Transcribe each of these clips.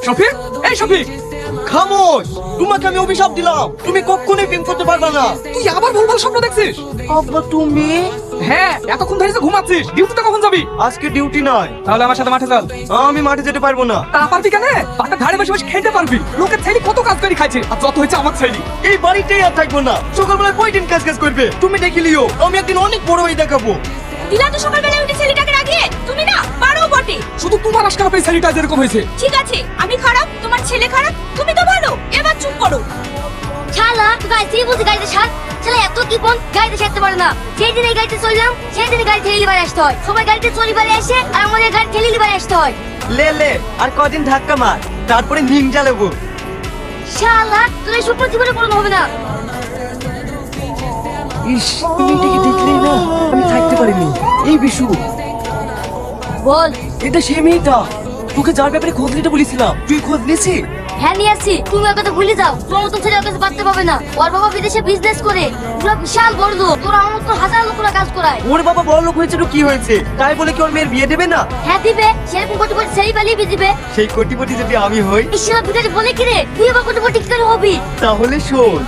শফিক, এই শফিক, খামোশ। তোমাকে আমি অভিশাপ দিলাম, তুমি কখনোই প্রেম করতে পারবে না। তুই আবার ভুলভাল স্বপ্ন দেখছিস? আব্বা তুমি? হ্যাঁ, এতক্ষণ ধরে যে ঘুমাচ্ছিস। ডিউটিতে কখন যাবি? আজকে ডিউটি নাই। তাহলে আমার সাথে মাঠে চল। আমি মাঠে যেতে পারবো না। তা পারবি কেন? পাটা ধারে বসে বসে খেতে পারবি। লোকের ছেলে কত কাজ করে খাইছে, আর যত হয়েছে আমার ছেলে। এই বাড়িতেই আর থাকবো না। সকালবেলায় কয়দিন কাজ কাজ করবে তুমি দেখে লিও। আমি একদিন অনেক বড় হয়ে দেখাবো। দিলা তো সকালবেলায় উঠে ছেলেটাকে রাখিয়ে তুমি না পারো বটে। শুধু তোমার আজকাল এই ছেলেটা যেরকম হয়েছে। ঠিক আছে, আমি খারাপ, তোমার ছেলে খারাপ, তুমি তো ভালো। এবার চুপ করো। শালা গাড়ি বলতে গাড়িতে সাত শালা এত কি কোন গাড়িতে সারতে পারে না। সেই দিন এই গাড়িতে চললাম, সেই দিন গাড়ি ঠেলে বাড়ি আসতে হয়। সবাই গাড়িতে চলি বাড়ি আসে আর আমাদের গাড়ি ঠেলে বাড়ি আসতে হয়। লে লে আর কদিন ধাক্কা মার, তারপরে নিং জ্বালাবো। শালা তোর এই স্বপ্ন জীবনে পূরণ হবে না। ইস, তুমি এটাকে দেখলেই না আমি থাকতে পারিনি। এই বিশু, বল। এটা সেই মেয়েটা তোকে যার ব্যাপারে খোঁজ নিতে বলেছিলাম, তুই খোঁজ নিয়েছি? হ্যাঁ নিয়ে আসছি। তুমি ওর কথা ভুলে যাও। তোমার মতন ছেলে ওর কাছে পারতে পাবে না। ওর বাবা বিদেশে বিজনেস করে, পুরো বিশাল বড় লোক। তোর আমার মতন হাজার লোকরা কাজ করায়। ওর বাবা বড় লোক হয়েছে তো কি হয়েছে, তাই বলে কি ওর মেয়ের বিয়ে দেবে না? হ্যাঁ দিবে, সেরকম কোটি কোটি ছেলে পালিয়ে বিয়ে দিবে। সেই কোটিপতি যদি আমি হই? এই শালা বিদেশে বলে কি রে, তুই আবার কোটি কোটি কি করে হবি? তাহলে শোন।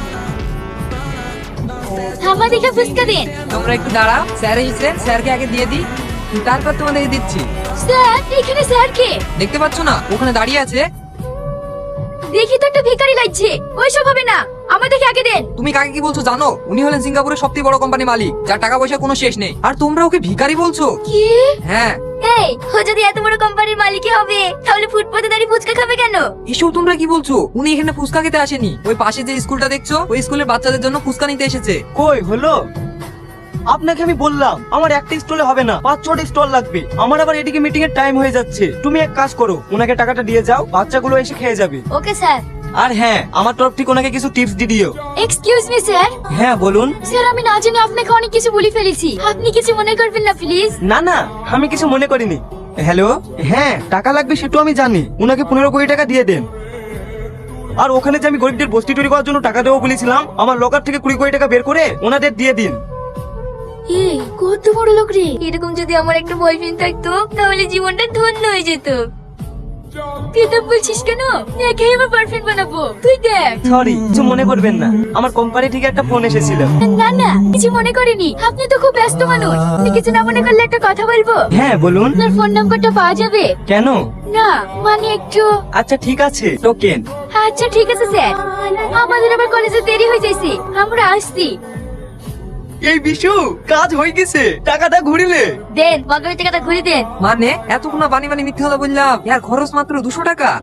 আমার দেখে ফুসকা দিন। তোমরা একটু দাঁড়াও, স্যার এসেছেন, স্যারকে আগে দিয়ে দিই, তারপর তোমাদেরকে দিচ্ছি। স্যার এখানে স্যার কে? দেখতে পাচ্ছ না ওখানে দাঁড়িয়ে আছে? দেখি তো একটা ভিখারি লাগছে। ওইসব হবে না, আমাদেরকে আগে দেন। তুমি কাকে কি বলছো জানো? উনি হলেন সিঙ্গাপুরের সবথেকে বড় কোম্পানি মালিক, যার টাকা পয়সা কোনো শেষ নেই। আর তোমরা ওকে ভিখারি বলছো? কি? হ্যাঁ। এই ও যদি এত বড় কোম্পানির মালিকই হবে তাহলে ফুটপাতে দাঁড়িয়ে ফুচকা খাবে কেন? এসব তোমরা কি বলছো? উনি এখানে ফুচকা খেতে আসেনি, ওই পাশে যে স্কুলটা দেখছো ওই স্কুলের বাচ্চাদের জন্য ফুচকা নিতে এসেছে। কই হলো? আপনাকে আমি বললাম আমার একটা স্টলে হবে না, 5-6টা স্টল লাগবে। আমার আবার এদিকে মিটিং এর টাইম হয়ে যাচ্ছে। তুমি এক কাজ করো, ওনাকে টাকাটা দিয়ে যাও, বাচ্চাগুলো এসে খেয়ে যাবে। Okay sir. আর হ্যাঁ, আমার তরফ থেকে ওনাকে কিছু টিপস দিয়ে দিও। Excuse me sir. হ্যাঁ বলুন। স্যার আমি না জেনে আপনাকে অনেক কিছু বলে ফেলেছি, আপনি কিছু মনে করবেন না প্লিজ। না না, আমি কিছু মনে করিনি। হ্যালো, হ্যাঁ টাকা লাগবে সেটা আমি জানি। ওনাকে 15 কোটি টাকা দিয়ে দেন। আর ওখানে যে আমি গরিবদের বস্তি তৈরি করার জন্য টাকা দেবো বলেছিলাম, আমার লকার থেকে 20 কোটি টাকা বের করে ওনাদের দিয়ে দিন। এই কত বড় লোক রে। এরকম যদি আমার একটা বয়ফ্রেন্ড থাকতো তাহলে জীবনটা ধন্য হয়ে যেত। তুই তো বলছিস কেন? একে আমার পারফেক্ট বানাবো, তুই দেখ। সরি, কিছু মনে করবেন না, আমার কোম্পানি থেকে একটা ফোন এসেছিল। না না কিছু মনে করিনি, আপনি তো খুব ব্যস্ত মানুষ। আপনি কিছু না মনে করলে একটা কথা বলবো? হ্যাঁ বলুন। আপনার ফোন নাম্বারটা পাওয়া যাবে? কেন? না মানে একটু। আচ্ছা ঠিক আছে, টোকেন। আচ্ছা ঠিক আছে স্যার, আমাদের আবার কলেজে দেরি হয়ে যাইছে, আমরা আসছি। এই বিশু, কাজ হয়ে গেছে, টাকাটা ঘুরিলে দেন মগের টাকাটা ঘুরে দেন। মানে এতক্ষণ বানি বানি মিথ্যে কথা বললাম, ইয়ার খরচ মাত্র 200 টাকা।